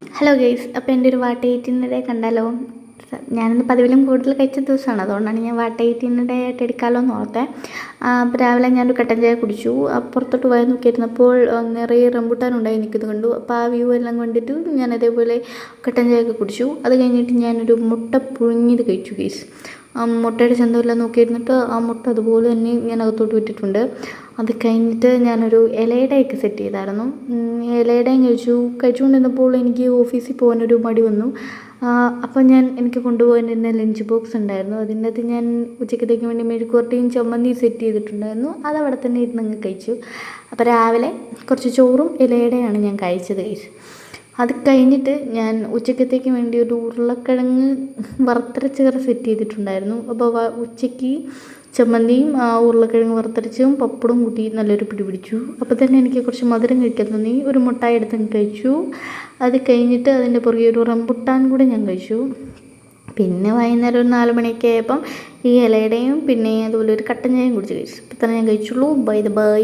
Hello guys, അപ്പോൾ എൻ്റെ ഒരു വാട്ട എയ്റ്റീനിടെ കണ്ടാലോ? ഞാനിന്ന് പതിവിലും കൂടുതൽ കഴിച്ച ദിവസമാണ്, അതുകൊണ്ടാണ് ഞാൻ വാട്ട എയ്റ്റീനിടെ ആയിട്ട് എടുക്കാമല്ലോ എന്ന് ഓർത്തേ. അപ്പോൾ രാവിലെ ഞാനൊരു കട്ടൻ ചായ കുടിച്ചു. പുറത്തോട്ട് പോയി നോക്കിയിരുന്നപ്പോൾ നിറയെ റംബൂട്ടാൻ ഉണ്ടായി നിൽക്കുന്നത് കണ്ടു. അപ്പോൾ ആ വ്യൂ എല്ലാം കണ്ടിട്ട് ഞാൻ അതേപോലെ കട്ടൻ ചായയൊക്കെ കുടിച്ചു. അത് കഴിഞ്ഞിട്ട് ഞാനൊരു മുട്ട പുഴുങ്ങിയത് കഴിച്ചു ഗെയ്സ്. മുട്ടയുടെ ചന്തമെല്ലാം നോക്കിയിരുന്നിട്ട് ആ മുട്ട അതുപോലെ തന്നെ ഞാൻ അകത്തോട്ട് വിട്ടിട്ടുണ്ട്. അത് കഴിഞ്ഞിട്ട് ഞാനൊരു ഇലയുടെയൊക്കെ സെറ്റ് ചെയ്തായിരുന്നു. ഇലയുടെയും കഴിച്ചുകൊണ്ടിരുന്നപ്പോൾ എനിക്ക് ഓഫീസിൽ പോകാനൊരു മടി വന്നു. അപ്പോൾ എനിക്ക് കൊണ്ടുപോകാൻ ലഞ്ച് ബോക്സ് ഉണ്ടായിരുന്നു. അതിൻ്റെ അകത്ത് ഞാൻ ഉച്ചക്കത്തേക്ക് വേണ്ടി മെഴുക്കുവരട്ടിയും ചമ്മന്തിയും സെറ്റ് ചെയ്തിട്ടുണ്ടായിരുന്നു. അതവിടെ തന്നെ ഇരുന്നങ്ങ് കഴിച്ചു. അപ്പോൾ രാവിലെ കുറച്ച് ചോറും ഇലയുടെയാണ് ഞാൻ കഴിച്ചത് ഗൈസ്. അത് കഴിഞ്ഞിട്ട് ഞാൻ ഉച്ചക്കത്തേക്ക് വേണ്ടി ഒരു ഉരുളക്കിഴങ്ങ് വറുത്തരച്ച കറി സെറ്റ് ചെയ്തിട്ടുണ്ടായിരുന്നു. അപ്പോൾ ഉച്ചയ്ക്ക് ചമ്മന്തിയും ഉരുളക്കിഴങ്ങ് വറുത്തരച്ചും പപ്പടവും കൂട്ടി നല്ലൊരു പിടി പിടിച്ചു. അപ്പോൾ തന്നെ എനിക്ക് കുറച്ച് മധുരം കഴിക്കാൻ തോന്നി. ഒരു മുട്ടായി എടുത്തങ്ങ് കഴിച്ചു. അത് കഴിഞ്ഞിട്ട് അതിൻ്റെ പുറകെ ഒരു റംബുട്ടാൻ കൂടെ ഞാൻ കഴിച്ചു. പിന്നെ വൈകുന്നേരം ഒരു 4 മണിയൊക്കെ ആയപ്പം ഈ ഇലയുടെയും പിന്നെ അതുപോലെ ഒരു കട്ടൻ ചായയും കുടിച്ച് കഴിച്ചു. ഇപ്പം തന്നെ ഞാൻ കഴിച്ചുള്ളൂ. ബൈ.